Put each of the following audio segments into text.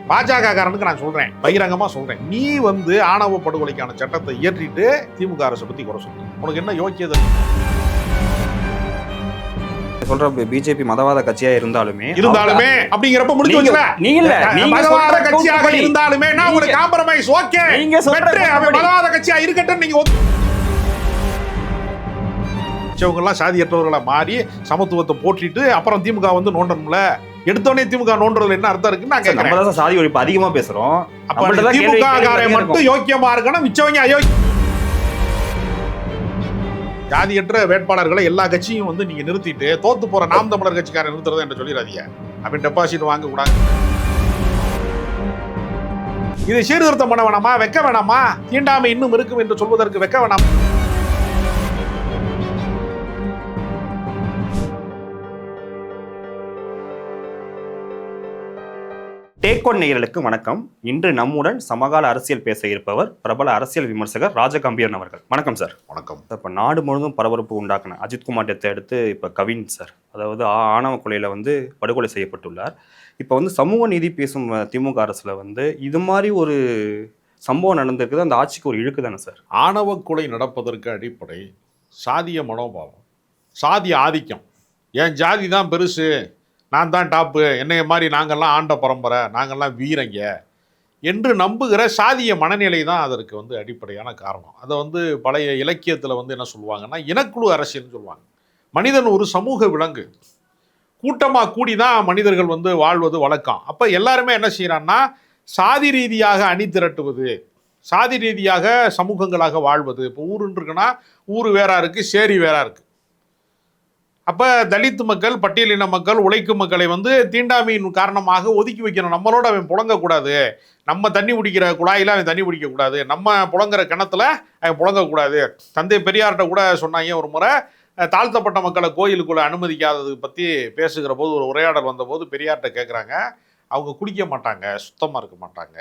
பாஜக காரனுக்கு நான் சொல்றேன், பகிரங்கமா சொல்றேன், நீ வந்து ஆணவ படுகொலைக்கான சட்டத்தை இயற்றிட்டு திமுக அரசை பத்தி குறை சொல்ற, உனக்கு என்ன யோக்கியதை? சொல்ற பிஜேபி மதவாத கட்சியா இருந்தாலுமே அப்படிங்கிறப்ப முடிஞ்சு வச்சுல. நீங்க மதவாத கட்சியாக இருந்தாலுமே நான் ஒரு காம்ப்ரமைஸ் ஓகே, மதவாத கட்சியா இருக்கட்டும். நீங்க எல்லாம் சாதியற்றவர்களை மாறி சமத்துவத்தை போற்றிட்டு அப்புறம் திமுக வந்து நோண்டணும்ல. எடுத்தோடனே திமுக நோண்டுறதுல என்ன அர்த்தம் இருக்குன்னு நான் கேட்கிறேன். சாதி ஒழிப்பு அதிகமா பேசுறோம். அப்ப திமுக காரை மட்டும் யோக்கியமா இருக்கணும், மிச்சவங்க அயோக்கிய. ஜாதியற்ற வேட்பாளர்களை எல்லா கட்சியும் வந்து நீங்க நிறுத்திட்டு தோத்து போற நாம் தமிழர் கட்சிக்காரன் நிறுத்துறதை என்று சொல்லிடாதீங்க. அப்படி டெபாசிட் வாங்க கூடாது. இதை சீர்திருத்தம் பண்ண வேணாமா? வைக்க வேணாமா? தீண்டாமை இன்னும் இருக்கும் என்று சொல்வதற்கு வைக்க வேணாமா? டேக் ஒன் நேயர்களுக்கு வணக்கம். இன்று நம்முடன் சமகால அரசியல் பேச இருப்பவர் பிரபல அரசியல் விமர்சகர் ராஜகம்பீரன் அவர்கள். வணக்கம் சார். வணக்கம். இப்போ நாடு முழுவதும் பரபரப்பு உண்டாக்குன அஜித்குமார் டெத்தை அடுத்து இப்போ கவின் சார், அதாவது ஆணவ கொலையில் வந்து படுகொலை செய்யப்பட்டுள்ளார். இப்போ வந்து சமூக நீதி பேசும் திமுக அரசில் வந்து இது மாதிரி ஒரு சம்பவம் நடந்திருக்குது. அந்த ஆட்சிக்கு ஒரு இழுக்கு தானே சார்? ஆணவ கொலை நடப்பதற்கு அடிப்படை சாதிய மனோபாவம், சாதிய ஆதிக்கம். என் ஜாதி தான் பெருசு, நான் தான் டாப்பு, என்னைய மாதிரி நாங்கள்லாம் ஆண்ட பரம்பரை, நாங்கள்லாம் வீரங்க என்று நம்புகிற சாதிய மனநிலை தான் அதற்கு வந்து அடிப்படையான காரணம். அதை வந்து பழைய இலக்கியத்தில் வந்து என்ன சொல்லுவாங்கன்னா இனக்குழு அரசியல்னு சொல்லுவாங்க. மனிதன் ஒரு சமூக விலங்கு, கூட்டமாக கூடி தான் மனிதர்கள் வந்து வாழ்வது வழக்கம். அப்போ எல்லாருமே என்ன செய்யறான்னா சாதி ரீதியாக அணி திரட்டுவது, சாதி ரீதியாக சமூகங்களாக வாழ்வது. இப்போ ஊருன்னு இருக்குன்னா ஊர் வேறா இருக்குது, சேரி வேறா இருக்குது. அப்போ தலித் மக்கள், பட்டியலின மக்கள், உழைக்கும் மக்களை வந்து தீண்டாமையின் காரணமாக ஒதுக்கி வைக்கணும். நம்மளோட அவன் புழங்கக்கூடாது, நம்ம தண்ணி பிடிக்கிற குழாயில் அவன் தண்ணி பிடிக்கக்கூடாது, நம்ம புழங்குற கிணத்துல அவன் புழங்கக்கூடாது. தந்தை பெரியார்கிட்ட கூட சொன்னாங்க ஒரு முறை, தாழ்த்தப்பட்ட மக்களை கோயிலுக்குள்ளே அனுமதிக்காதது பற்றி பேசுகிற போது ஒரு உரையாடல் வந்தபோது பெரியார்கிட்ட கேட்குறாங்க, அவங்க குடிக்க மாட்டாங்க, சுத்தமாக இருக்க மாட்டாங்க.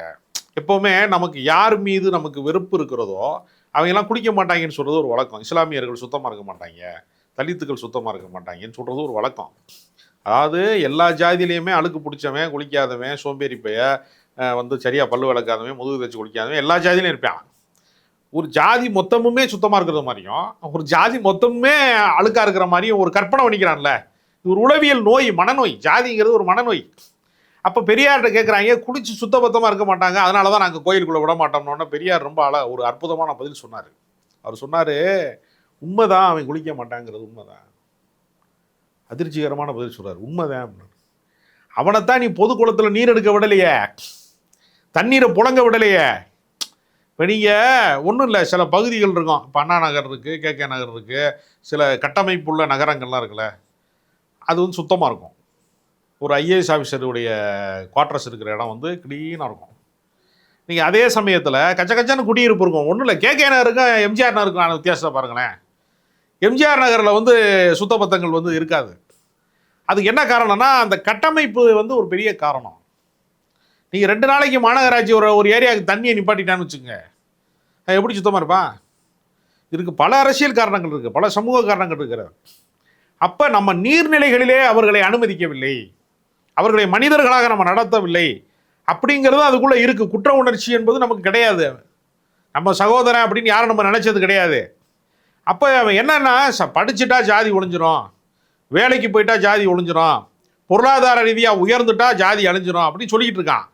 எப்போவுமே நமக்கு யார் மீது நமக்கு வெறுப்பு இருக்கிறதோ அவங்கெல்லாம் குடிக்க மாட்டாங்கன்னு சொல்கிறது ஒரு வழக்கம். இஸ்லாமியர்கள் சுத்தமாக இருக்க மாட்டாங்க, தலித்துக்கள் சுத்தமாக இருக்க மாட்டாங்கன்னு சொல்கிறது ஒரு வழக்கம். அதாவது எல்லா ஜாதியிலையுமே அழுக்கு பிடிச்சவன், குளிக்காதவன், சோம்பேறி பைய, வந்து சரியாக பல்லு விளக்காதவன், முதுகு தச்சு குளிக்காதவன் எல்லா ஜாதியிலையும் இருப்பான். ஒரு ஜாதி மொத்தமுமே சுத்தமாக இருக்கிற மாதிரியும் ஒரு ஜாதி மொத்தமுமே அழுக்காக இருக்கிற மாதிரியும் ஒரு கற்பனை பண்ணிக்கிறான்ல. இது ஒரு உளவியல் நோய், மனநோய். ஜாதிங்கிறது ஒரு மனநோய். அப்போ பெரியார்கிட்ட கேட்குறாங்க, குளிச்சு சுத்தபத்தமாக இருக்க மாட்டாங்க, அதனால தான் நாங்கள் கோயிலுக்குள்ளே விட மாட்டோம்னோன்னா பெரியார் ரொம்ப ஒரு அற்புதமான பதில் சொன்னார். அவர் சொன்னார், உண்மைதான் அவன் குளிக்க மாட்டாங்கிறது உண்மைதான். அதிர்ச்சிகரமான பதில் சொல்கிறார், உண்மைதான் அப்படின்னு. அவனைத்தான் நீ பொது குளத்தில் நீர் எடுக்க விடலையே, தண்ணீரை புழங்க விடலையே. இப்போ நீங்கள் ஒன்றும் இல்லை, சில பகுதிகள் இருக்கும், இப்போ அண்ணா நகர் இருக்குது, கேகே நகர் இருக்குது, சில கட்டமைப்புள்ள நகரங்கள்லாம் இருக்குல்ல, அது வந்து சுத்தமாக இருக்கும். ஒரு ஐஏஎஸ் ஆஃபீஸருடைய குவார்ட்டர்ஸ் இருக்கிற இடம் வந்து க்ளீனாக இருக்கும். நீங்கள் அதே சமயத்தில் கச்ச கச்சன்னு குடியிருப்பு இருக்கும். ஒன்றும் இல்லை, கேகே நகருக்கும் எம்ஜிஆர் நகருக்கும் வித்தியாசத்தை பாருங்களேன். எம்ஜிஆர் நகரில் வந்து சுத்தபத்தங்கள் வந்து இருக்காது. அதுக்கு என்ன காரணம்னா அந்த கட்டமைப்பு வந்து ஒரு பெரிய காரணம். நீங்கள் 2 நாளைக்கு மாநகராட்சி ஒரு ஏரியாவுக்கு தண்ணியை நிப்பாட்டிட்டான்னு வச்சுக்கோங்க, எப்படி சுத்தமாக இருப்பான்? இதுக்கு பல அரசியல் காரணங்கள் இருக்குது, பல சமூக காரணங்கள் இருக்கிறது. அப்போ நம்ம நீர்நிலைகளிலே அவர்களை அனுமதிக்கவில்லை, அவர்களை மனிதர்களாக நம்ம நடத்தவில்லை அப்படிங்கிறது அதுக்குள்ளே இருக்குது. குற்ற உணர்ச்சி என்பது நமக்கு கிடையாது, நம்ம சகோதரன் அப்படின்னு யாரும் நம்ம நினச்சது கிடையாது. அப்போ அவன் என்னன்னா படிச்சுட்டா ஜாதி ஒழிஞ்சிரும், வேலைக்கு போயிட்டா ஜாதி ஒழிஞ்சிரும், பொருளாதார ரீதியாக உயர்ந்துட்டா ஜாதி அழிஞ்சிரும் அப்படின்னு சொல்லிக்கிட்டு இருக்கான்.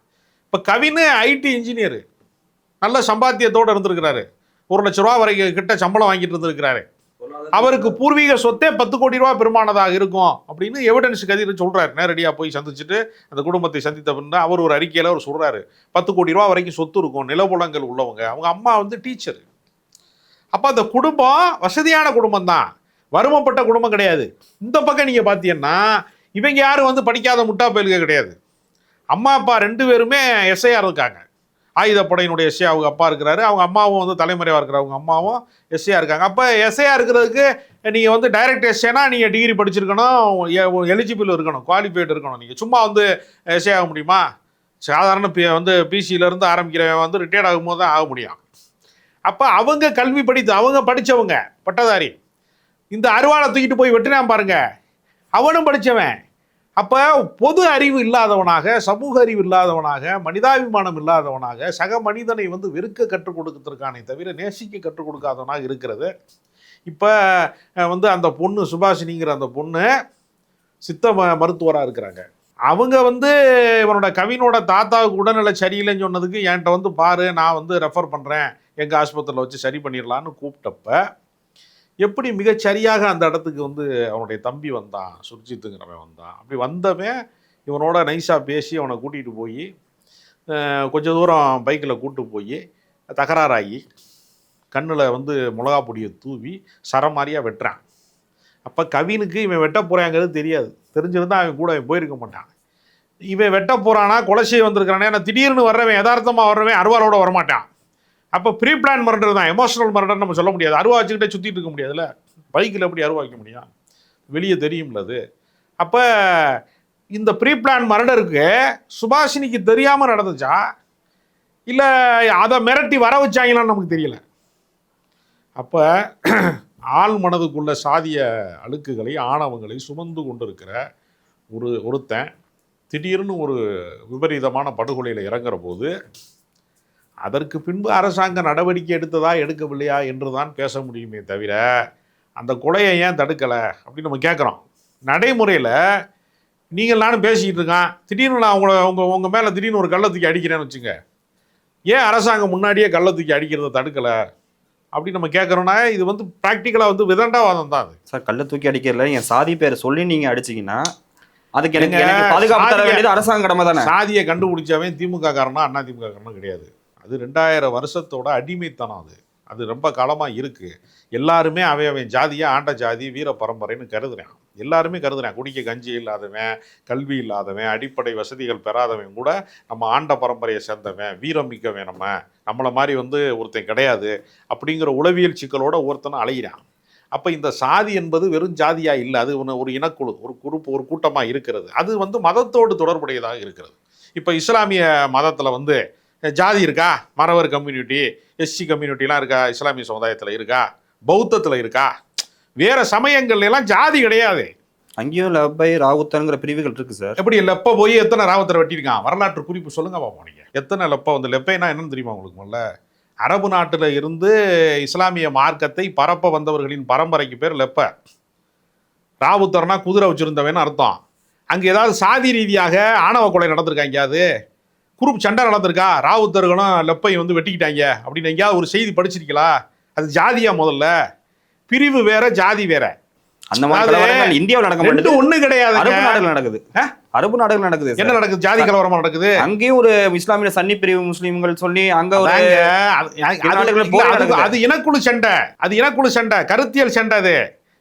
இப்போ கவின் ஐடி இன்ஜினியரு, நல்ல சம்பாத்தியத்தோடு இருந்திருக்கிறாரு, 1 லட்ச ரூபா வரைக்கும் கிட்ட சம்பளம் வாங்கிட்டு இருந்திருக்கிறாரு. அவருக்கு பூர்வீக சொத்தே 10 கோடி ரூபா பெருமானதாக இருக்கும் அப்படின்னு எவிடன்ஸ் கதிர் சொல்கிறார். நேரடியாக போய் சந்திச்சுட்டு அந்த குடும்பத்தை சந்தித்த பின்னா அவர் ஒரு அறிக்கையில் அவர் சொல்கிறாரு, 10 கோடி ரூபா வரைக்கும் சொத்து இருக்கும், நிலப்புலங்கள் உள்ளவங்க, அவங்க அம்மா வந்து டீச்சர். அப்போ அந்த குடும்பம் வசதியான குடும்பம் தான், வறுமைப்பட்ட குடும்பம் கிடையாது. இந்த பக்கம் நீங்கள் பார்த்தீங்கன்னா இவங்க யாரும் வந்து படிக்காத முட்டா பயல்க கிடையாது. அம்மா அப்பா 2 பேருமே எஸ்ஐஆர் இருக்காங்க. ஆயுதப்படையினுடைய எஸ்ஐ அவங்க அப்பா இருக்கிறாரு, அவங்க அம்மாவும் வந்து தலைமறைவாக இருக்கிற அவங்க அம்மாவும் எஸ்ஐஆர் இருக்காங்க. அப்போ எஸ்ஐஆர் இருக்கிறதுக்கு நீங்கள் வந்து டைரக்ட் எஸ்ஐனா நீங்கள் டிகிரி படிச்சிருக்கணும், எலிஜிபிள் இருக்கணும், குவாலிஃபைடு இருக்கணும். நீங்கள் சும்மா வந்து எஸ்ஐ ஆக முடியுமா? சாதாரண வந்து பிசியிலேருந்து ஆரம்பிக்கிறவன் வந்து ரிட்டையர்ட் ஆகும்போது தான் ஆக முடியும். அப்போ அவங்க கல்வி படித்து அவங்க படித்தவங்க பட்டதாரி. இந்த அருவாளை தூக்கிட்டு போய் வெட்டினான் பாருங்க, அவனும் படித்தவன். அப்போ பொது அறிவு இல்லாதவனாக, சமூக அறிவு இல்லாதவனாக, மனிதாபிமானம் இல்லாதவனாக, சக மனிதனை வந்து வெறுக்க கற்றுக் கொடுக்கறதுக்கானே தவிர நேசிக்க கற்றுக் கொடுக்காதவனாக இருக்கிறது. இப்போ வந்து அந்த பொண்ணு சுபாஷினிங்கிற அந்த பொண்ணு சித்த மருத்துவராக இருக்கிறாங்க. அவங்க வந்து இவனோட கவினோட தாத்தாவுக்கு உடல்நிலை சரியில்லைன்னு சொன்னதுக்கு என்கிட்ட வந்து பாரு, நான் வந்து ரெஃபர் பண்ணுறேன், எங்கள் ஆஸ்பத்திரியில் வச்சு சரி பண்ணிடலான்னு கூப்பிட்டப்ப எப்படி மிகச்சரியாக அந்த இடத்துக்கு வந்து அவனுடைய தம்பி வந்தான், சுர்ஜித்துங்கிறவன் வந்தான். அப்படி வந்தவன் இவனோட நைஸாக பேசி அவனை கூட்டிகிட்டு போய் கொஞ்சம் தூரம் பைக்கில் கூப்பிட்டு போய் தகராறாகி கண்ணில் வந்து மிளகா பொடியை தூவி சரம் மாதிரியாக வெட்டுறான். அப்போ கவினுக்கு இவன் வெட்ட போகிறாங்கிறது தெரியாது. தெரிஞ்சிருந்தால் அவன் கூட அவன் போயிருக்க மாட்டான். இவன் வெட்ட போகிறானா, கொலை செய்ய வந்திருக்கிறானே, நான் திடீர்னு வர்றவன் யதார்த்தமாக வர்றவன் அருவாளோட வரமாட்டான். அப்போ ப்ரீ பிளான் மர்டர் தான், எமோஷனல் மர்டர் நம்ம சொல்ல முடியாது. அருவா வச்சுக்கிட்டே சுற்றிட்டு இருக்க முடியாதுல்ல, பைக்கில் எப்படி அருவா வைக்க முடியும், வெளியே தெரியும்ல அது. அப்போ இந்த ப்ரீ பிளான் மர்டருக்கு சுபாஷினிக்கு தெரியாமல் நடந்துச்சா இல்லை அதை மிரட்டி வர வச்சாங்களான்னு நமக்கு தெரியல. அப்போ ஆள் மனதுக்குள்ள சாதிய அழுக்குகளை, ஆணவங்களை சுமந்து கொண்டிருக்கிற ஒருத்தன் திடீர்னு ஒரு விபரீதமான படுகொலையில் இறங்குற போது அதற்கு பின்பு அரசாங்க நடவடிக்கை எடுத்ததா எடுக்கவில்லையா என்று தான் பேச முடியுமே தவிர அந்த கொலையை ஏன் தடுக்கலை அப்படின்னு நம்ம கேட்குறோம். நடைமுறையில் நீங்கள் நானும் பேசிக்கிட்டு இருக்கான், திடீர்னு நான் உங்கள் மேலே திடீர்னு ஒரு கள்ள தூக்கி அடிக்கிறேன்னு வச்சுங்க, ஏன் அரசாங்கம் முன்னாடியே கள்ள தூக்கி அடிக்கிறத தடுக்கலை அப்படின்னு நம்ம கேட்குறோன்னா இது வந்து ப்ராக்டிக்கலாக வந்து விதண்டாவாதம் தான். அது சார், கள்ள தூக்கி அடிக்கிறதுல என் சாதி பேரை சொல்லி நீங்கள் அடிச்சிங்கன்னா அதுக்கு எனக்கு பாதுகாப்பு தர வேண்டியது அரசாங்க கடமை தானே. சாதியை கண்டுபிடிச்சாவே திமுக காரனா அண்ணா திமுக காரனா கிடையாது. அது 2000 வருஷத்தோட அடிமைத்தனம். அது ரொம்ப காலமாக இருக்குது. எல்லாருமே அவன் ஜாதியாக ஆண்ட ஜாதி வீர பரம்பரைன்னு கருதுறேன். எல்லாருமே கருதுறேன். குடிக்க கஞ்சி இல்லாதவன், கல்வி இல்லாதவன், அடிப்படை வசதிகள் பெறாதவன் கூட நம்ம ஆண்ட பரம்பரையை சேர்ந்தவன், வீரம் மிக்கவன், நம்மளை மாதிரி வந்து ஒருத்தன் கிடையாது அப்படிங்கிற உளவியல் சிக்கலோட ஒருத்தனும் அலைகிறான். அப்போ இந்த சாதி என்பது வெறும் ஜாதியாக இல்லை, அது ஒரு இனக்குழு, ஒரு குரூப், ஒரு கூட்டமாக இருக்கிறது. அது வந்து மதத்தோடு தொடர்புடையதாக இருக்கிறது. இப்போ இஸ்லாமிய மதத்தில் வந்து ஜாதி இருக்கா, மறவர் கம்யூனிட்டி, எஸ்சி கம்யூனிட்டிலாம் இருக்கா, இஸ்லாமிய சமுதாயத்தில் இருக்கா, பௌத்தத்தில் இருக்கா, வேறு சமயங்கள்லாம் ஜாதி கிடையாது. அங்கேயும் லப்பை ராவுத்தருங்கிற பிரிவுகள் இருக்குது சார். எப்படி லெப்பை போய் எத்தனை ராவுத்தரை வெட்டியிருக்கான், வரலாற்று குறிப்பு சொல்லுங்க பார்ப்போம். நீங்கள் எத்தனை லெப்பை வந்து, லெப்பைனா என்னன்னு தெரியுமா உங்களுக்கு? முதல்ல அரபு நாட்டில் இருந்து இஸ்லாமிய மார்க்கத்தை பரப்ப வந்தவர்களின் பரம்பரைக்கு பேர் லெப்ப. ராவுத்தர்னா குதிரை வச்சுருந்தவன்னு அர்த்தம். அங்கே ஏதாவது சாதி ரீதியாக ஆணவ கொலை நடந்திருக்கா, எங்கேயாவது குரூப் சண்டை நடந்திருக்கா, ராவுத்தர்களும் லெப்பை வந்து வெட்டிக்கிட்டாங்க அப்படின்னு எங்கேயாவது ஒரு செய்தி படிச்சிருக்கீங்களா? அது ஜாதியா? முதல்ல பிரிவு வேற, ஜாதி வேற. அந்த மாதிரி இந்தியாவில் நடக்க மாட்டேங்குது. ஒண்ணு கிடையாது, அரபு நாடுகள் நடக்குது. அரபு நாடுகள் நடக்குது. என்ன நடக்குது? ஜாதி கலவரமா நடக்குது. அங்கேயும் ஒரு இஸ்லாமிய சன்னி பிரிவு முஸ்லீம்கள் சொல்லி அங்க அது இனக்குழு சண்டை, அது இனக்குழு சண்டை, கருத்தியல் சண்டை. அது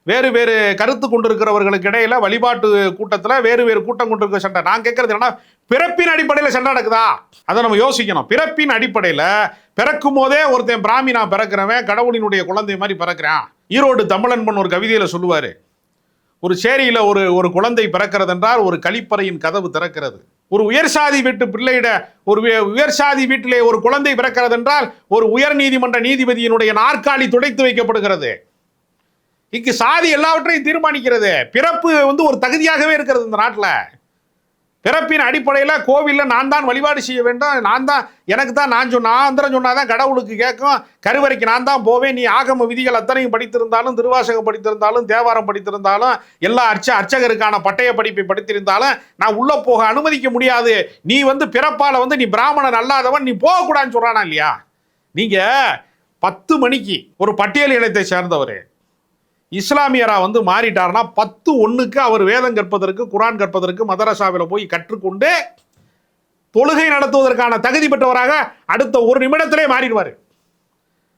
வேறு வேறு கருத்து கொண்டிருக்கிறவர்களுக்கு இடையில வழிபாட்டு கூட்டத்துல வேறு வேறு கூட்டம் கொண்டிருக்கிற சண்டை. நான் கேட்கறது என்னன்னா, பிறப்பின் அடிப்படையில் சண்டை நடக்குதா? அதை நம்ம யோசிக்கணும். பிறப்பின் அடிப்படையில் பிறக்கும் போதே ஒருத்தன் பிராமினா பிறக்கிறவன் கடவுளினுடைய குழந்தை மாதிரி பிறக்கிறான். ஈரோடு தமிழன்பன் ஒரு கவிதையில சொல்லுவாரு, ஒரு சேரியில ஒரு குழந்தை பிறக்கிறது என்றால் ஒரு கழிப்பறையின் கதவு திறக்கிறது. ஒரு உயர்சாதி வீட்டு பிள்ளையிட, ஒரு உயர்சாதி வீட்டிலே ஒரு குழந்தை பிறக்கிறது என்றால் ஒரு உயர் நீதிமன்ற நீதிபதியினுடைய நாற்காலி துடைத்து வைக்கப்படுகிறது. இங்கு சாதி எல்லாவற்றையும் தீர்மானிக்கிறது. பிறப்பு வந்து ஒரு தகுதியாகவே இருக்கிறது இந்த நாட்டில். பிறப்பின் அடிப்படையில் கோவிலில் நான் தான் வழிபாடு செய்ய வேண்டும், நான் தான், எனக்கு தான், நான் சொன்னாதான் கடவுளுக்கு கேட்கும், கருவறைக்கு நான் தான் போவேன். நீ ஆகம விதிகள் அத்தனையும் படித்திருந்தாலும், திருவாசகம் படித்திருந்தாலும், தேவாரம் படித்திருந்தாலும், எல்லா அர்ச்சகருக்கான பட்டய படிப்பை படித்திருந்தாலும் நான் உள்ளே போக அனுமதிக்க முடியாது. நீ வந்து பிறப்பால் வந்து நீ பிராமணன் அல்லாதவன், நீ போகக்கூடாதுன்னு சொல்கிறானா இல்லையா? நீங்கள் 10 மணிக்கு ஒரு பட்டியல் இனத்தை சேர்ந்தவர் இஸ்லாமியரா வந்து மாறிட்டார்னா 10:01 அவர் வேதம் கற்பதற்கு, குரான் கற்பதற்கு மதரசாவில் போய் கற்றுக்கொண்டு தொழுகை நடத்துவதற்கான தகுதி பெற்றவராக அடுத்த ஒரு நிமிடத்திலே மாறிடுவார்.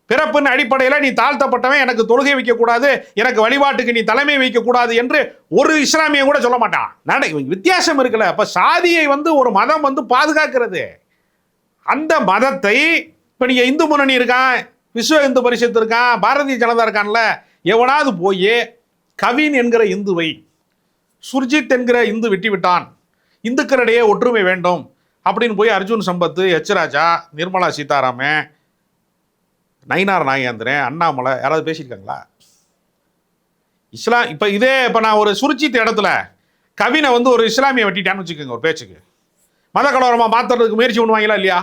பிறப்பின் அடிப்படையில் நீ தாழ்த்தப்பட்டவன், எனக்கு தொழுகை வைக்கக்கூடாது, எனக்கு வழிபாட்டுக்கு நீ தலைமை வைக்கக்கூடாது என்று ஒரு இஸ்லாமியன் கூட சொல்ல மாட்டான். வித்தியாசம் இருக்குல்ல. அப்ப சாதியை வந்து ஒரு மதம் வந்து பாதுகாக்கிறது. அந்த மதத்தை இப்ப நீங்க இந்து முன்னணி இருக்கான், விஸ்வ இந்து பரிஷத்து இருக்கான், பாரதிய ஜனதா இருக்கான்ல, எவனாவது போய் கவின் என்கிற இந்துவை சுர்ஜித் என்கிற இந்து வெட்டி விட்டான், இந்துக்களிடையே ஒற்றுமை வேண்டும் அப்படின்னு போய் அர்ஜுன் சம்பத்து, எச் ராஜா, நிர்மலா சீதாராமன், நயினார் நாகேந்திரன், அண்ணாமலை யாராவது பேசியிருக்காங்களா? இப்போ இதே இப்போ நான் ஒரு சுர்ஜித் இடத்துல கவினை வந்து ஒரு இஸ்லாமிய வெட்டிட்டான்னு வச்சுக்கோங்க ஒரு பேச்சுக்கு, மத கலவரமா மாத்துறதுக்கு முயற்சி பண்ணுவாங்களா இல்லையா?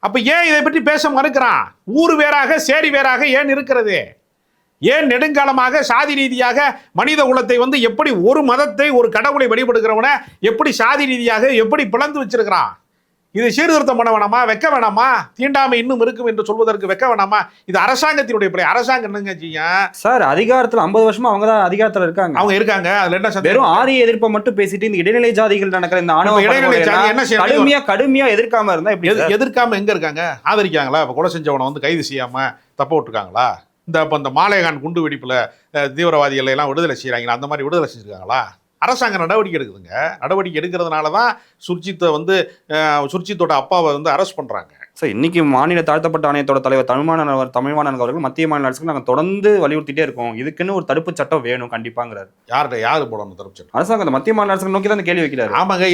அப்ப ஏன் இதை பற்றி பேச மறுக்கிறான்? ஊர் வேறாக சேரி வேறாக ஏன் இருக்கிறது? ஏன் நெடுங்காலமாக சாதி ரீதியாக மனித குலத்தை வந்து எப்படி ஒரு மதத்தை ஒரு கடவுளை வழிபடுகிறவன எப்படி சாதி ரீதியாக எப்படி பிளந்து வச்சிருக்கிறான்? இதை சீர்திருத்தம் பண்ண வேணாமா? வைக்க வேணாமா? தீண்டாமை இன்னும் இருக்கும் என்று சொல்வதற்கு வைக்க வேணாமா? இது அரசாங்கத்தினுடைய பிள்ளை. அரசாங்கம் என்னங்க செய்யும் சார்? அதிகாரத்துல 50 வருஷமா அவங்க தான் அதிகாரத்துல இருக்காங்க. அவங்க இருக்காங்க. அதுல என்ன வெறும் ஆரிய எதிர்ப்பை மட்டும் பேசிட்டு இந்த இடைநிலை ஜாதிகள் நடக்கிற இந்த ஆணவ இடைநிலை ஜாதி என்ன செய்யணும்? கடுமையா எதிர்க்காம இருந்தா எப்படி? எதிர்க்காம எங்க இருக்காங்க? ஆதரிக்காங்களா? இப்ப கொலை செஞ்சவனை வந்து கைது செய்யாம தப்ப விட்டுருக்காங்களா? இந்த மாலேகான் குண்டு வெடிப்புல தீவிரவாதிகளை எல்லாம் விடுதலை செய்யறாங்களா? அந்த மாதிரி விடுதலை செஞ்சிருக்காங்களா? அரசாங்கம் நடவடிக்கை எடுக்குதுங்க. நடவடிக்கை எடுக்கிறதுனால தான் சுர்ஜித்தோட அப்பாவை வந்து அரெஸ்ட் பண்றாங்க. சார், இன்னைக்கு மாநில தாழ்த்தப்பட்ட ஆணையத்தோட தலைவர் தமிழ்மானன் அவர்கள் மத்திய மாநில அரசுக்கு நாங்கள் தொடர்ந்து வலியுறுத்திட்டே இருக்கோம், இதுக்குன்னு ஒரு தடுப்பு சட்டம் வேணும் கண்டிப்பாங்கிறாரு. யாரு போடணும் தடுப்பு சட்டம்? அரசாங்கம் அந்த மத்திய மாநில அரசு நோக்கி தான் கேள்வி வைக்கிறாரு. ஆமாங்க,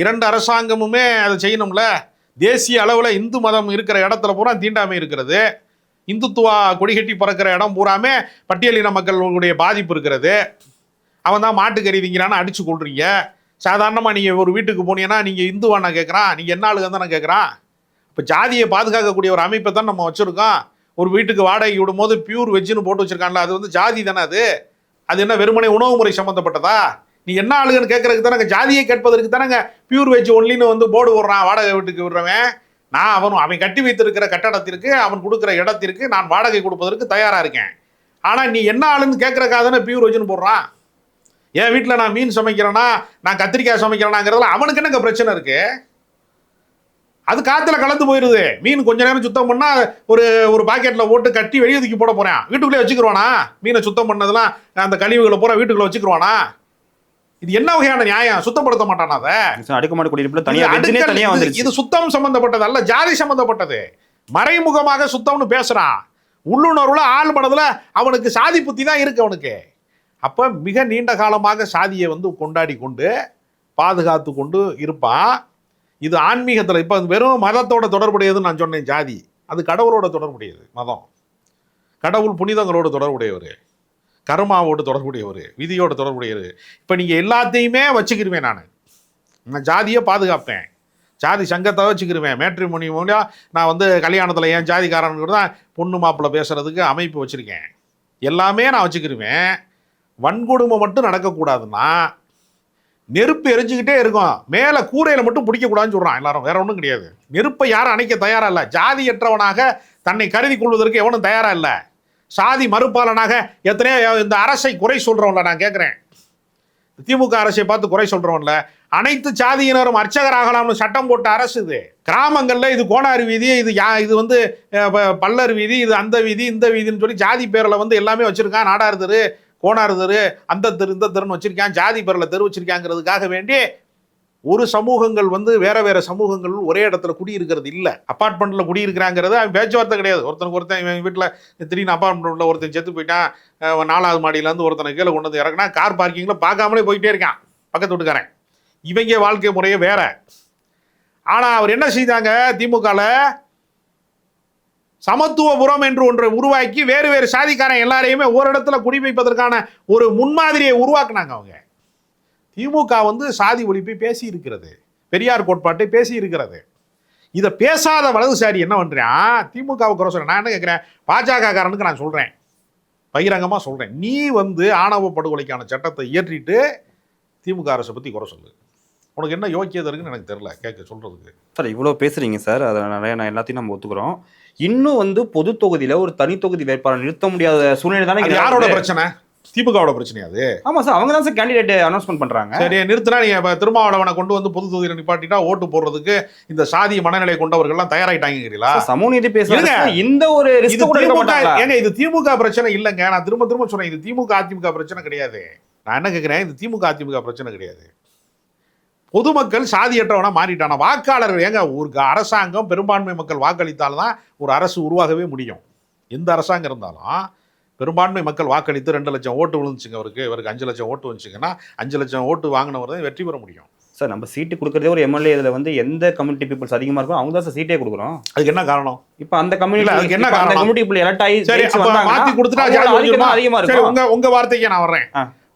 இரண்டு அரசாங்கமுமே அதை செய்யணும்ல. தேசிய அளவில் இந்து மதம் இருக்கிற இடத்துல பூரா தீண்டாமை இருக்கிறது. இந்துத்துவா கொடிகட்டி பறக்கிற இடம் பூராமே பட்டியலின மக்களுடைய பாதிப்பு இருக்கிறது. அவன் தான் மாட்டுக்கறி திங்கிறான்னு அடிச்சு கொள்றீங்க. சாதாரணமாக நீங்கள் ஒரு வீட்டுக்கு போனீங்கன்னா நீங்கள் இந்துவானா கேட்குறான், நீங்கள் என்ன ஆளுங்க தானே கேட்குறான். இப்போ ஜாதியை பாதுகாக்கக்கூடிய ஒரு அமைப்பை தான் நம்ம வச்சுருக்கோம். ஒரு வீட்டுக்கு வாடகை விடும்போது பியூர் வெஜ்ஜுன்னு போட்டு வச்சுருக்காங்களா, அது வந்து ஜாதி தானே. அது என்ன வெறுமனை உணவு முறை சம்மந்தப்பட்டதா? நீ என்ன ஆளுங்கன்னு கேட்கறதுக்கு தானே, ஜாதியை கேட்பதற்கு தானேங்க பியூர் வெஜ் ஒன்லின்னு வந்து போர்டு விடுறான் வாடகை வீட்டுக்கு விடுறவன். நான் அவன் கட்டி வைத்திருக்கிற கட்டடத்திற்கு அவன் கொடுக்குற இடத்திற்கு நான் வாடகை கொடுப்பதற்கு தயாராக இருக்கேன். ஆனால் நீ என்ன ஆளுன்னு கேட்குறக்காக தானே பியூர் வெஜ்ஜுன்னு போடுறான். என் வீட்டில் நான் மீன் சமைக்கிறேன்னா, நான் கத்திரிக்காய் சமைக்கிறேனாங்கிறதுல அவனுக்கு என்னங்க பிரச்சனை இருக்கு? அது காற்றுல கலந்து போயிடுது. மீன் கொஞ்ச நேரம் சுத்தம் பண்ணால் ஒரு பாக்கெட்டில் போட்டு கட்டி வெளியே தூக்கி போட போகிறேன். வீட்டுக்குள்ளே வச்சுக்கிருவானா? மீனை சுத்தம் பண்ணதெல்லாம் அந்த கழிவுகளை பூரா வீட்டுக்குள்ளே வச்சுக்கிருவானா? இது என்ன வகையான நியாயம்? சுத்தப்படுத்த மாட்டானா? அதை அடுக்குமாடி குடியிருப்புல தனியா இது சுத்தம் சம்பந்தப்பட்டது அல்ல, ஜாதி சம்பந்தப்பட்டது. மறைமுகமாக சுத்தம்னு பேசுறான். உள்ளுணர்வுல ஆள் மனதுல அவனுக்கு சாதி புத்தி தான் இருக்கு அவனுக்கு. அப்ப மிக நீண்ட காலமாக சாதியை வந்து கொண்டாடி கொண்டு பாதுகாத்து கொண்டு இருப்பான். இது ஆன்மீகத்தில் இப்போ வெறும் மதத்தோட தொடர்புடையதுன்னு நான் சொன்னேன். ஜாதி அது கடவுளோட தொடர்புடையது. மதம் கடவுள் புனிதங்களோடு தொடர்புடையவர், கர்மாவோடு தொடர்புடையவர், விதியோடு தொடர்புடையவர். இப்போ நீங்கள் எல்லாத்தையுமே வச்சுக்கிருவேன். நான் ஜாதியை பாதுகாப்பேன், ஜாதி சங்கத்தை வச்சுக்கிருவேன். மேட்ரிமோனி மூலியம் நான் வந்து கல்யாணத்தில் என் ஜாதிக்காரனுக்கு தான் பொண்ணு மாப்பிள்ளை பேசுறதுக்கு அமைப்பு வச்சுருக்கேன். எல்லாமே நான் வச்சுக்கிருவேன். வன்கொடுமை மட்டும் நடக்கக்கூடாதுன்னா நெருப்பு எரிஞ்சுக்கிட்டே இருக்கும், மேலே கூரையில் மட்டும் பிடிக்கக்கூடாதுன்னு சொல்கிறான் எல்லாரும். வேற ஒன்றும் கிடையாது. நெருப்பை யாரும் அணைக்க தயாராக இல்லை. ஜாதியற்றவனாக தன்னை கருதி கொள்வதற்கு எவனும் தயாராக இல்லை. சாதி மறுப்பாளனாக எத்தனையோ இந்த அரசை குறை சொல்கிறவன்ல நான் கேட்குறேன். திமுக அரசை பார்த்து குறை சொல்கிறவன்ல அனைத்து சாதியினரும் அர்ச்சகராகலாம்னு சட்டம் போட்ட அரசு இது. கிராமங்களில் இது கோனார் வீதி, இது வந்து பல்லர் வீதி, இது அந்த வீதி இந்த வீதின்னு சொல்லி ஜாதி பேரில் வந்து எல்லாமே வச்சுருக்கான். நாடார் தெரு, கோனார் தெரு, அந்த தெரு இந்த தெருன்னு வச்சுருக்கான். ஜாதி பேரில் தெரு வச்சுருக்காங்கிறதுக்காக வேண்டி ஒரு சமூகங்கள் வந்து வேற சமூகங்கள் ஒரே இடத்துல குடியிருக்கிறது இல்லை. அப்பார்ட்மெண்ட்டில் குடியிருக்கிறாங்கிறது அவன் பேச்சுவார்த்தை கிடையாது. ஒருத்தன் இவன் வீட்டில் திடீர்னு அப்பார்ட்மெண்ட்டில் ஒருத்தன் செத்து போயிட்டான், 4வது மாடியிலேருந்து ஒருத்தனை கீழே கொண்டு வந்து இறக்குனா கார் பார்க்கிங்கில் பார்க்காமலே போயிட்டே இருக்கான் பக்கத்து வீட்டுக்காரன். இவங்க வாழ்க்கை முறையே வேற. ஆனால் அவர் என்ன செய்தாங்க, திமுகவில் சமத்துவபுரம் என்று ஒன்றை உருவாக்கி வேறு சாதிக்காரன் எல்லாரையுமே ஒரு இடத்துல குடிவைப்பதற்கான ஒரு முன்மாதிரியை உருவாக்குனாங்க அவங்க. திமுக வந்து சாதி ஒழிப்பை பேசி இருக்கிறது, பெரியார் கோட்பாட்டை பேசி இருக்கிறது. இதை பேசாத வலதுசாரி என்ன பண்றான், திமுகவுக்கு குறை சொல்றேன். நான் என்ன கேட்குறேன், பாஜக காரனுக்கு நான் சொல்றேன், பகிரங்கமாக சொல்றேன், நீ வந்து ஆணவ படுகொலைக்கான சட்டத்தை இயற்றிட்டு திமுக அரசை பற்றி குறை சொல்லு. உனக்கு என்ன யோக்கியதை இருக்குன்னு எனக்கு தெரியல கேட்க சொல்றதுக்கு. சார், இவ்வளோ பேசுறீங்க சார், அதனால நான் எல்லாத்தையும் நம்ம ஒத்துக்கிறோம். இன்னும் வந்து பொது தொகுதியில் ஒரு தனி தொகுதி வேட்பாளர் நிறுத்த முடியாத சூழ்நிலை தானே. யாரோட பிரச்சனை? திமுகவோட பிரச்சனையா அது? ஆமா சார், அவங்க தான் சார் கேண்டிடேட் அனௌன்ஸ்மெண்ட் பண்றாங்க. சரி, நிறுத்தினா நீங்க திருமாவளவனை கொண்டு வந்து பொது தொகுதியில் நிப்பாட்டிட்டா ஓட்டு போடுறதுக்கு இந்த சாதி மனநிலை கொண்டவர்கள் எல்லாம் தயாராயிட்டாங்கிறீங்களா? சமூக நீதி பேசுறாங்க. இந்த ஒரு ரிஸ்க் கூட எடுக்க மாட்டாங்க. ஏங்க, இது திமுக பிரச்சனை இல்லைங்க. நான் திரும்ப சொல்றேன், இது திமுக அதிமுக பிரச்சனை கிடையாது. நான் என்ன கேட்கிறேன், இது திமுக அதிமுக பிரச்சனை கிடையாது. பொதுமக்கள் சாதியற்றவனா மாறிட்டானா, வாக்காளர். ஏங்க, ஒரு அரசாங்கம் பெரும்பான்மை மக்கள் வாக்களித்தால்தான் ஒரு அரசு உருவாகவே முடியும். எந்த அரசாங்கம் இருந்தாலும் பெரும்பான்மை மக்கள் வாக்களித்து 2 லட்சம் ஓட்டு விழுந்துச்சுங்க இவருக்கு 5 லட்சம் ஓட்டு வந்துச்சுங்கன்னா 5 லட்சம் ஓட்டு வாங்கினவர் தான் வெற்றி பெற முடியும். சார், நம்ம சீட்டு கொடுக்குறதே ஒரு எம்எல்ஏ இதில் வந்து எந்த கம்யூனிட்டி பீப்புள்ஸ் அதிகமாக இருக்கும் அவங்க தான் சார் சீட்டே கொடுக்குறோம். அதுக்கு என்ன காரணம்? இப்போ அந்த கம்யூனிட்டி அதுக்கு என்ன காரணம்? கம்யூனிட்டி பீப்புள் எலக்ட் ஆகி மாற்றி கொடுத்துட்டா அதிகமாக இருக்கும். உங்க வார்த்தைக்கு நான் வர்றேன்.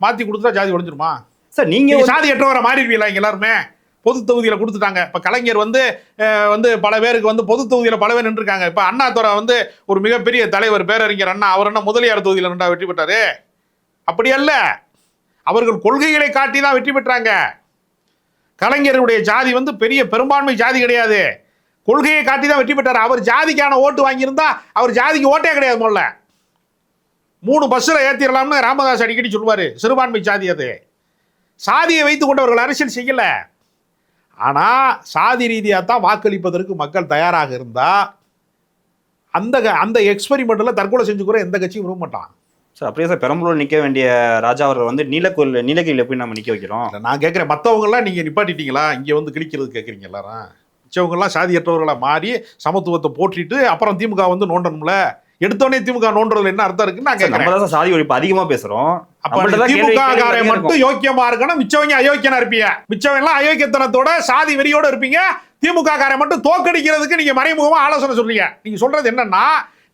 மாற்றி கொடுத்தா ஜாதி ஒழிஞ்சிருமா? சார் நீங்க நீங்க சாதியற்றவரை மாறிடுவீங்களா? இங்க எல்லாருமே பொது தொகுதியில் கொடுத்துட்டாங்க. இப்போ கலைஞர் வந்து பல பேருக்கு வந்து பொது தொகுதியில் பல பேர் நின்றுருக்காங்க. இப்போ அண்ணாதுரை வந்து ஒரு மிகப்பெரிய தலைவர், பேரறிஞர் அண்ணா, அவர் என்ன முதலியார் தொகுதியில் நின்றா வெற்றி பெற்றாரு? அப்படி அல்ல, அவர்கள் கொள்கைகளை காட்டி தான் வெற்றி பெற்றாங்க. கலைஞருடைய ஜாதி வந்து பெரிய பெரும்பான்மை ஜாதி கிடையாது, கொள்கையை காட்டி தான் வெற்றி பெற்றார். அவர் ஜாதிக்கான ஓட்டு வாங்கியிருந்தா அவர் ஜாதிக்கு ஓட்டே கிடையாது. முதல்ல 3 பஸ்ஸில் ஏற்றிடலாம்னு ராமதாஸ் அடிக்கடி சொல்லுவார். சிறுபான்மை ஜாதி அது. சாதியை வைத்துக் கொண்டவர்கள் அரசியல் செய்யல. ஆனா சாதி ரீதியாக தான் வாக்களிப்பதற்கு மக்கள் தயாராக இருந்தா அந்த எக்ஸ்பெரிமெண்ட்ல தற்கொலை செஞ்சுக்கிற எந்த கட்சியும் விரும்ப மாட்டான். சார் அப்படியே சார் பெரம்பலூர் நிற்க வேண்டிய ராஜா அவர்கள் வந்து நீலகிரியில் எப்படி நம்ம நிற்க வைக்கிறோம்? நான் கேட்குறேன், மற்றவங்களாம் நீங்கள் நிப்பாட்டிட்டீங்களா? இங்கே வந்து கிழிக்கிறது கேட்குறீங்க எல்லாரும். மிச்சவங்கெல்லாம் சாதியற்றவர்களை மாறி சமத்துவத்தை போற்றிட்டு அப்புறம் திமுக வந்து நோண்டணும்ல. எடுத்தோடனே திமுக நோண்டுறதுல என்ன அர்த்தம் இருக்குன்னு நான் கேட்குறேன். சாதி ஒழிப்பு அதிகமா பேசுறோம். திமுக காரன் மட்டும் யோக்கியமா இருக்கணும், மிச்சவங்க அயோக்கியனா இருப்பீங்க. மிச்சவங்க எல்லாம் அயோக்கியத்தனத்தோட சாதி வெறியோட இருப்பீங்க. திமுக காரன் மட்டும் தோக்கடிக்கிறதுக்கு நீங்க மறைமுகமா ஆலோசனை சொல்றீங்க. நீங்க சொல்றது என்னன்னா,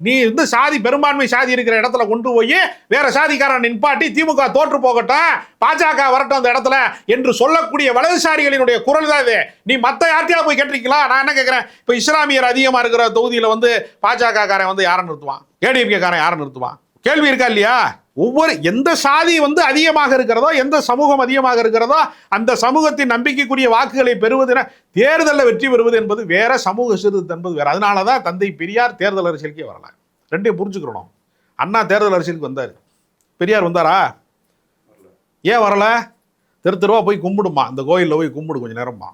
நீ வந்து சாதி பெரும்பான்மை சாதி இருக்கிற இடத்துல கொண்டு போய் வேற சாதிக்காரன் நிப்பாட்டி திமுக தோற்று போகட்டும், பாஜக வரட்டும் அந்த இடத்துல என்று சொல்லக்கூடிய வலதுசாரிகளினுடைய குரல் தான் இது. நீ மத்த யார்கிட்டயா போய் கேட்டிருக்கீங்களா? நான் என்ன கேட்கிறேன், இப்ப இஸ்லாமியர் அதிகமா இருக்கிற தொகுதியில வந்து பாஜக காரன் வந்து யாரை நிறுத்துவான்? ஏடிஎம்கே காரன் யாரை நிறுத்துவான்? கேள்வி இருக்கா இல்லையா? ஒவ்வொரு எந்த சாதி வந்து அதிகமாக இருக்கிறதோ, எந்த சமூகம் அதிகமாக இருக்கிறதோ, அந்த சமூகத்தின் நம்பிக்கைக்குரிய வாக்குகளை பெறுவது, தேர்தலில் வெற்றி பெறுவது என்பது வேற, சமூக சீர்திருத்தம் என்பது வேற. அதனாலதான் தந்தை பெரியார் தேர்தல் அரசியலுக்கே வரல. ரெண்டையும் புரிஞ்சுக்கணும். அண்ணா தேர்தல் அரசியலுக்கு வந்தார், பெரியார் வந்தாரா? ஏன் வரல? தெருவா போய் கும்பிடுமா, இந்த கோயிலில் போய் கும்பிடு கொஞ்சம் நேரமா,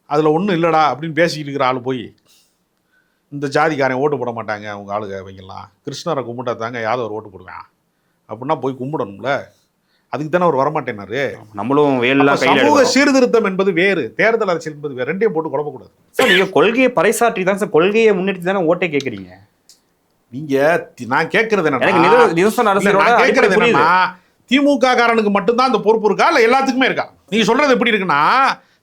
அதில் ஒன்றும் இல்லைடா அப்படின்னு பேசிக்கிட்டு இருக்கிற ஆள் போய் இந்த ஜாதிக்காரன் ஓட்டு போட மாட்டாங்க அவங்க ஆளுங்க, இவங்கெல்லாம் கிருஷ்ணரை கும்பிட்டா தாங்க யாதவர் ஓட்டு போடுவேன் அப்படின்னா போய் கும்பிடணும்ல. அதுக்கு தானே அவர் வரமாட்டேனாரு. நம்மளும் சமூக சீர்திருத்தம் என்பது வேறு, தேர்தல் அரசியல் என்பது வேறு. ரெண்டையும் போட்டு குழப்பக்கூடாது. சார் நீங்க கொள்கையை பறைசாற்றி தான் சார், கொள்கையை முன்னெடுத்து தானே ஓட்டே கேட்குறீங்க. நீங்க நான் கேட்கறது என்னன்னா, திமுக காரனுக்கு மட்டும்தான் அந்த பொறுப்பு இருக்கா இல்ல எல்லாத்துக்குமே இருக்கா? நீங்க சொல்றது எப்படி இருக்குன்னா,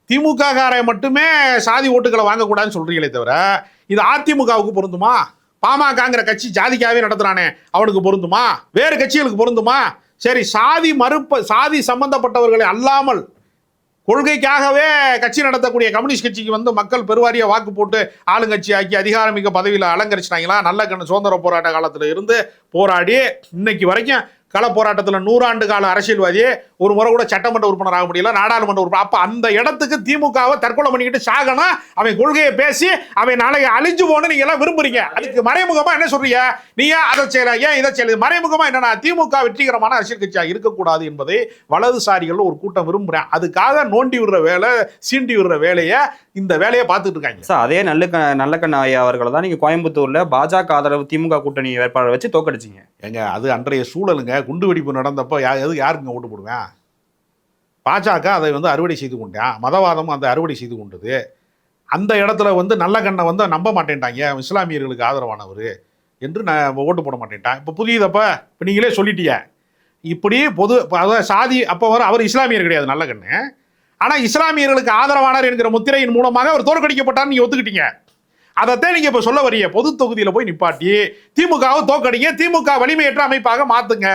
திமுக காரன் மட்டுமே சாதி ஓட்டுகளை வாங்கக்கூடாதுன்னு சொல்றீங்களே தவிர, இது அதிமுகவுக்கு பொருந்துமா? பாமகங்கிற கட்சி ஜாதிக்காவே நடத்துறானே அவனுக்கு பொருந்துமா? வேறு கட்சிகளுக்கு பொருந்துமா? சரி, சாதி சம்பந்தப்பட்டவர்களை அல்லாமல் கொள்கைக்காகவே கட்சி நடத்தக்கூடிய கம்யூனிஸ்ட் கட்சிக்கு வந்து மக்கள் பெருவாரிய வாக்கு போட்டு ஆளுங்கட்சி ஆக்கி அதிகாரமிக்க பதவியில் அலங்கரிச்சிட்டாங்களா? நல்ல கண்ணு சுதந்திர போராட்ட காலத்தில் இருந்து போராடி இன்னைக்கு வரைக்கும் கள போராட்டத்தில் 100 ஆண்டு கால அரசியல்வாதி ஒரு முறை கூட சட்டமன்ற உறுப்பினர் ஆக முடியல, நாடாளுமன்ற உறுப்பினர். அப்ப அந்த இடத்துக்கு திமுகவை தற்கொலை பண்ணிக்கிட்டு சாகனா அவன் கொள்கையை பேசி அவன் நாளைக்கு அழிஞ்சு போகணும் நீங்க எல்லாம் விரும்புறீங்க. அதுக்கு மறைமுகமா என்ன சொல்றீங்க? நீங்க அதை செய்யல, ஏன் இதை செய்யல? மறைமுகமா என்னன்னா, திமுக வெற்றிகரமான அரசியல் கட்சியாக இருக்கக்கூடாது என்பதை வலதுசாரிகள் ஒரு கூட்டம் விரும்புறேன். அதுக்காக நோண்டி விடுற வேலை, சீண்டி விடுற வேலையை, இந்த வேலையை பார்த்துட்டு இருக்காங்க. சார் அதே நல்லக்கண்ண ஐயா அவர்களை தான் நீங்க கோயம்புத்தூர்ல பாஜக ஆதரவு திமுக கூட்டணி வேட்பாளர் வச்சு தோக்கடிச்சிங்க. ஏங்க அது அன்றைய சூழலுங்க. குண்டு வெடிப்பு நடந்தப்போ யாருக்குங்க ஓட்டு போடுவேன்? பாஜக அதை வந்து அறுவடை செய்து கொண்டேன், மதவாதம் அந்த அறுவடை செய்து கொண்டது. அந்த இடத்துல வந்து நல்ல கண்ணை வந்து நம்ப மாட்டேன்ட்டாங்க, இஸ்லாமியர்களுக்கு ஆதரவானவர் என்று நான் ஓட்டு போட மாட்டேன்ட்டான். இப்போ புரியுதப்ப, இப்போ நீங்களே சொல்லிட்டீங்க. இப்படி பொது அதாவது சாதி, அப்போ அவர் இஸ்லாமியர் கிடையாது நல்ல கண்ணு, ஆனால் இஸ்லாமியர்களுக்கு ஆதரவானார் என்கிற முத்திரையின் மூலமாக அவர் தோற்கடிக்கப்பட்டார் நீங்கள் ஒத்துக்கிட்டீங்க. அதைத்தான் நீங்க இப்ப சொல்ல வரீங்க. பொது தொகுதியில போய் நிப்பாட்டி திமுகவை தோக்கடிங்க, திமுக வலிமையற்ற அமைப்பாக மாத்துங்க.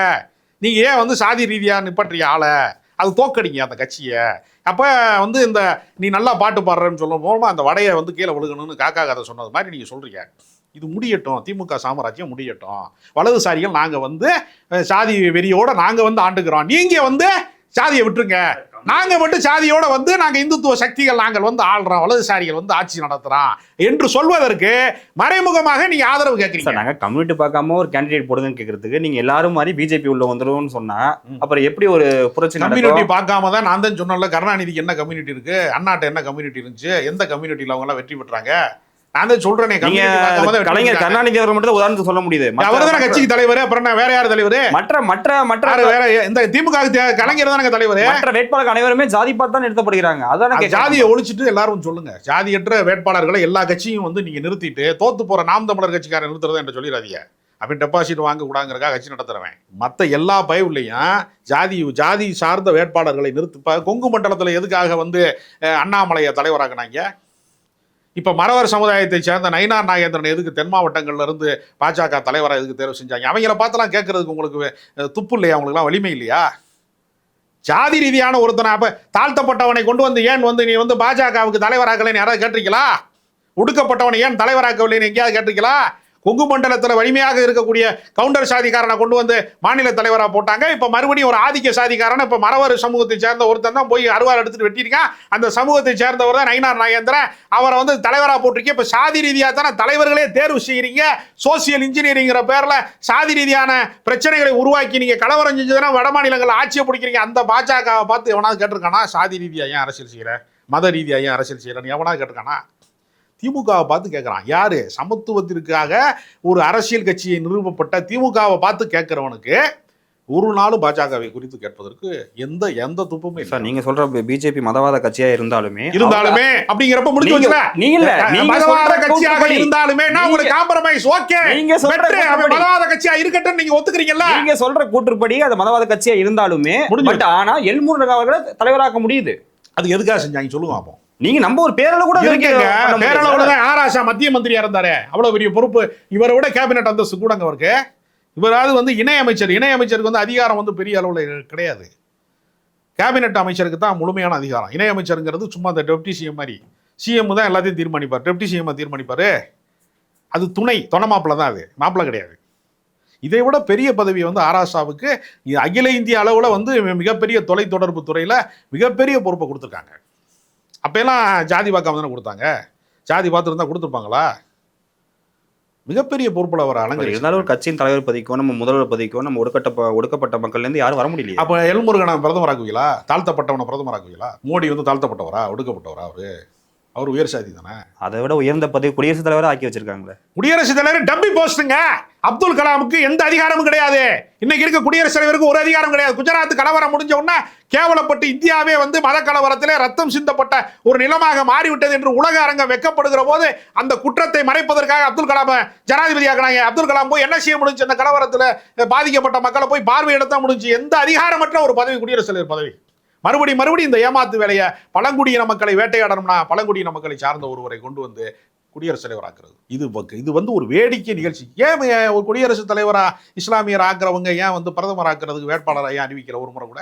நீங்க ஏன் வந்து சாதி ரீதியா நிப்பாட்டுறீங்க ஆளை? அது தோக்கடிங்க அந்த கட்சியை. அப்ப வந்து இந்த நீ நல்லா பாட்டு பாடுறேன்னு சொல்லும் மூலமா அந்த வடையை வந்து கீழே விழுகணும்னு காக்கா கதை சொன்னது மாதிரி நீங்க சொல்றீங்க. இது முடியட்டும், திமுக சாம்ராஜ்யம் முடியட்டும். வலதுசாரிகள் நாங்க வந்து சாதி வெறியோட நாங்க வந்து ஆண்டுக்கிறோம், நீங்க வந்து சாதியை விட்டுருங்க, நாங்க மட்டும் சாதியோட வந்து நாங்க இந்துத்துவ சக்திகள் நாங்கள் வந்து ஆள்றோம், வலதுசாரிகள் வந்து ஆட்சி நடத்துறோம் என்று சொல்வதற்கு மறைமுகமாக நீங்க ஆதரவு கேட்கறீங்க. நாங்க கம்யூனிட்டி பார்க்காம ஒரு கேண்டிடேட் போடுதுன்னு கேட்கறதுக்கு நீங்க எல்லாரும் மாதிரி பிஜேபி உள்ள வந்துருவோம்னு சொன்னா அப்புறம் எப்படி ஒரு புரட்சி? கம்யூனிட்டி பார்க்காம தான் நான் தான் சொன்னேன்ல, கருணாநிதிக்கு என்ன கம்யூனிட்டி இருக்கு, அண்ணாட்ட என்ன கம்யூனிட்டி இருந்துச்சு, எந்த கம்யூனிட்டியில அவங்க எல்லாம் வெற்றி பெற்றாங்க? நான் தான் சொல்றேனே, கலைஞர் கருணாநிதி அவர் மட்டும் உதாரணத்துக்கு சொல்ல முடியுது. அவர் தானே கட்சிக்கு தலைவர், அப்புறம் வேற யார் தலைவர்? மற்ற வேற இந்த திமுக கலைஞர் தானே தலைவர். மற்ற வேட்பாளர்கள் அனைவருமே ஜாதி பார்த்து தான் நிறுத்தப்படுகிறாங்க. அதான் ஜாதியை ஒழிச்சிட்டு எல்லாரும் சொல்லுங்க, ஜாதியற்ற வேட்பாளர்களை எல்லா கட்சியும் வந்து நீங்க நிறுத்திட்டு தோத்து போற நாம் தமிழர் கட்சிக்காரன் நிறுத்துறதா என்று சொல்லிடாதீங்க. அவன் டெபாசிட் வாங்க கூடாங்கிறக்காக கட்சி நடத்துறவன். மற்ற எல்லா பயவுலையும் ஜாதி சார்ந்த வேட்பாளர்களை நிறுத்து. கொங்கு மண்டலத்தில் எதுக்காக வந்து அண்ணாமலையை தலைவராக்குனாங்க? இப்போ மறவர் சமுதாயத்தை சேர்ந்த நயினார் நாகேந்திரன் எதுக்கு தென் மாவட்டங்கள்ல இருந்து பாஜக தலைவராக எதுக்கு தேர்வு செஞ்சாங்க? அவங்கள பார்த்தெல்லாம் கேட்கறதுக்கு உங்களுக்கு துப்பு இல்லையா? அவங்களுக்குலாம் வலிமை இல்லையா? ஜாதி ரீதியான ஒருத்தனை அப்ப தாழ்த்தப்பட்டவனை கொண்டு வந்து ஏன் வந்து நீ வந்து பாஜகவுக்கு தலைவராக்கலைன்னு யாராவது கேட்டிருக்கீங்களா? ஒடுக்கப்பட்டவனை ஏன் தலைவராக்கவில்லைன்னு எங்கேயாவது கேட்டிருக்கீங்களா? கொங்கு மண்டலத்தில் வலிமையாக இருக்கக்கூடிய கவுண்டர் சாதிக்காரனை கொண்டு வந்து மாநில தலைவராக போட்டாங்க. இப்போ மறுபடியும் ஒரு ஆதிக்க சாதிக்காரன் இப்போ மறவர் சமூகத்தை சேர்ந்த ஒருத்தன் தான் போய் அருவாள் எடுத்துட்டு வெட்டியிருக்கான். அந்த சமூகத்தை சேர்ந்தவர் தான் நயினார் நாகேந்திரன். அவரை வந்து தலைவராக போட்டிருக்கீங்க. இப்போ சாதி ரீதியாக தானே தலைவர்களே தேர்வு செய்கிறீங்க. சோசியல் இன்ஜினியரிங்கிற பேரில் சாதி ரீதியான பிரச்சனைகளை உருவாக்கி நீங்கள் கலவரம் செஞ்சதுன்னா வட மாநிலங்களில் ஆட்சியை பிடிக்கிறீங்க. அந்த பாஜகவை பார்த்து எவனாவது கேட்டிருக்கானா சாதி ரீதியாக ஏன் அரசியல் செய்கிற, மத ரீதியாக ஏன் அரசியல் செய்கிறேன்னு எவனாவது கேட்டிருக்கானா? திமுகவை பார்த்து கேட்குறான். யாரு? சமத்துவத்திற்காக ஒரு அரசியல் கட்சியை நிறுவப்பட்ட திமுகவை பார்த்து கேட்கிறவனுக்கு ஒரு நாளும் பாஜகவை குறித்து கேட்பதற்கு எந்த துப்புமே சார். நீங்க சொல்ற பிஜேபி மதவாத கட்சியா இருந்தாலுமே அப்படிங்கிறப்ப முடிஞ்சு வச்சுல மதவாத கட்சியாக இருந்தாலுமே நான் உங்களுக்கு காம்ப்ரமைஸ் ஓகே. நீங்க சொல்ற மதவாத கட்சியா இருக்கட்டும் நீங்க ஒத்துக்கிறீங்கல்ல? நீங்க சொல்ற கூற்றுப்படி அது மதவாத கட்சியா இருந்தாலுமே பட் ஆனா எல்முருகன் அவர்களை தலைவராக்க முடியுது. அது எதுக்காக செஞ்சாங்க சொல்லுங்க அப்போ. நீங்க நம்ம ஒரு பேரளவு கூட பேரளவுல தான் ஆராசா மத்திய மந்திரியா இருந்தாரு. அவ்வளவு பெரிய பொறுப்பு. இவரை விட கேபினட் அந்தஸ்து கூடங்க அவருக்கு. இவராது வந்து இணையமைச்சருக்கு வந்து அதிகாரம் வந்து பெரிய அளவுல கிடையாது. கேபினட் அமைச்சருக்கு தான் முழுமையான அதிகாரம். இணையமைச்சருங்கிறது சும்மா அந்த டெப்டி சிஎம் மாதிரி. சிஎம் தான் எல்லாத்தையும் தீர்மானிப்பார். Deputy CM தீர்மானிப்பாரு. அது துணை மாப்பிள்ள தான். அது மாப்பிள்ள கிடையாது. இதை விட பெரிய பதவி வந்து ஆராசாவுக்கு அகில இந்திய அளவுல வந்து மிகப்பெரிய தொலைத்தொடர்பு துறையில மிகப்பெரிய பொறுப்பை கொடுத்துருக்காங்க. அப்பெல்லாம் ஜாதி பார்க்காம தானே கொடுத்தாங்க. ஜாதி பார்த்துருந்தா கொடுத்துருப்பாங்களா? மிகப்பெரிய பொறுப்புல வர அலங்கரி. இருந்தாலும் ஒரு கட்சியின் தலைவர் பதவிக்கோ நம்ம முதல்வர் பதவிக்கோ நம்ம ஒடுக்கப்பட்ட மக்கள்ல இருந்து யாரும் வர முடியல. அப்ப எல்முருகனை பிரதமராக்குவீங்களா? தாழ்த்தப்பட்டவனை பிரதமராக்குவீங்களா? மோடி வந்து தாழ்த்தப்பட்டவரா, ஒடுக்கப்பட்டவரா? அவர் உயர் சாதி தானே. அதை விட உயர்ந்த பதவி குடியரசுத் தலைவராக ஆக்கி வச்சிருக்காங்களே. குடியரசுத் தலைவர் டம்மி போஸ்டுங்க. அப்துல் கலாமுக்கு எந்த அதிகாரமும் கிடையாது. இன்னைக்கு இருக்க குடியரசுத் தலைவருக்கு ஒரு அதிகாரம் கிடையாது. குஜராத் கலவரம் முடிஞ்ச உடனே கேவலப்பட்டு இந்தியாவே வந்து மத கலவரத்திலே ரத்தம் சிந்தப்பட்ட ஒரு நிலமாக மாறிவிட்டது என்று உலக அரங்கம் வெக்கப்படுகிற போது அந்த குற்றத்தை மறைப்பதற்காக அப்துல் கலாம் ஜனாதிபதி ஆக்கினாங்க. அப்துல் கலாம் போய் என்ன செய்ய முடிஞ்சு? அந்த கலவரத்தில் பாதிக்கப்பட்ட மக்களை போய் பார்வையிடத்தான் முடிஞ்சு. எந்த அதிகாரமற்ற ஒரு பதவி குடியரசுத் தலைவர் பதவி. மறுபடியும் இந்த ஏமாத்து வேலையை பழங்குடியின மக்களை வேட்டையாடணும்னா பழங்குடியின மக்களை சார்ந்த ஒருவரை கொண்டு வந்து குடியரசுத் தலைவர் ஆக்குறது இது வந்து ஒரு வேடிக்கை நிகழ்ச்சி. ஏன் ஒரு குடியரசுத் தலைவரா இஸ்லாமியர் ஆக்குறவங்க ஏன் வந்து பிரதமர் ஆக்குறதுக்கு வேட்பாளரை ஏன் அறிவிக்கிற ஒரு முறை கூட?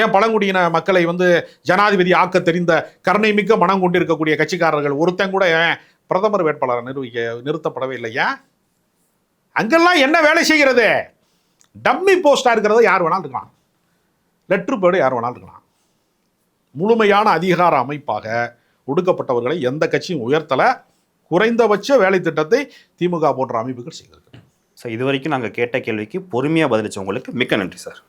ஏன் பழங்குடியின மக்களை வந்து ஜனாதிபதி ஆக்க தெரிந்த கருணை மிக்க மனம் கொண்டிருக்கக்கூடிய கட்சிக்காரர்கள் ஒருத்தன் கூட ஏன் பிரதமர் வேட்பாளரை நிறுத்தப்படவே இல்லையா? அங்கெல்லாம் என்ன வேலை செய்கிறது? டம்மி போஸ்டா இருக்கிறது யார் வேணாலும் இருக்கலாம். லெட்டர் பேர்டு யார் வேணாலும் இருக்கலாம். முழுமையான அதிகார அமைப்பாக ஒடுக்கப்பட்டவர்களை எந்த கட்சியும் உயர்த்தல. குறைந்தபட்ச வேலை திட்டத்தை திமுக போன்ற அமைப்புகள் செய்கிறது. ஸோ இதுவரைக்கும் நாங்கள் கேட்ட கேள்விக்கு பொறுமையாக பதிலளிச்சவங்களுக்கு மிக்க நன்றி சார்.